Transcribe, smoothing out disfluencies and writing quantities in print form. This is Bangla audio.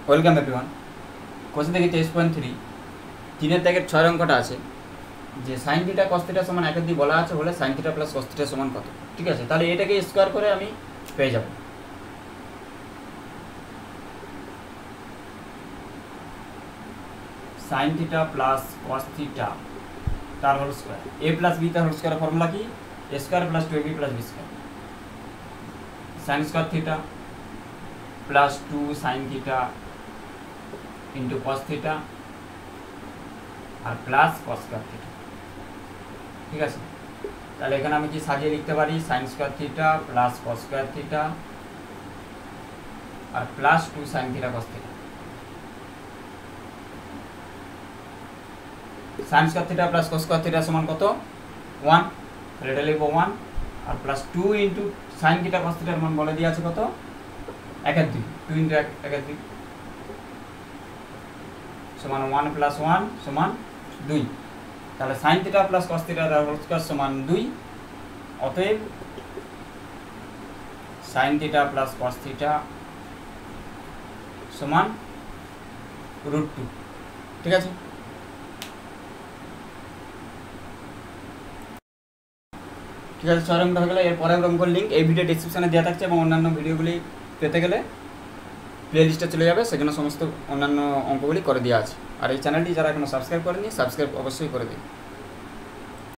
Welcome everyone. কোশ্চেন দেখি 23.3 3 দাগের 6 অঙ্কটা আছে যে সাইন থিটা কস থিটা সমান 1/2 বলা আছে বলে sign theta plus cos theta সমান কত। ঠিক আছে, তাহলে এটাকে স্কোয়ার করে আমি পেয়ে যাব sine theta plus cos theta তার whole square a plus b তার হোল স্কোয়ার ফর্মুলা কি a square plus 2ab plus b square sine square theta plus 2 sine theta into cos theta আর প্লাস কস স্কোয়ার থিটা। ঠিক আছে, তাহলে এখানে আমি কি সাজিয়ে লিখতে পারি sine square theta plus cos square theta আর plus 2 sine theta cos theta. Sine square theta plus cos square theta সমান কত 1, তাহলে এটা লিখবো 1 আর plus 2 into sine theta cos থিটার মান বলে দিয়ে আছে কত 1/2, 2 ইন্টু 1/2 সমান 1 প্লাস 1 সমান 2। তাহলে sign theta plus cos theta তার হোল স্কয়ার সমান 2। অতএব sign theta plus cos theta সমান √2। ঠিক আছে, ঠিক আছে, 6 অঙ্কটা হয়ে গেলে এর পরের অঙ্কের লিঙ্ক এই ভিডিও ডেসক্রিপশনে দেওয়া থাকছে এবং অন্যান্য ভিডিওগুলি পেতে গেলে প্লে লিস্টে চলে যাবে, সেখানে সমস্ত অন্যান্য অঙ্কগুলি করে দেওয়া আছে। আর এই চ্যানেলটি যারা এখনো সাবস্ক্রাইব করেনি সাবস্ক্রাইব অবশ্যই করে দিন।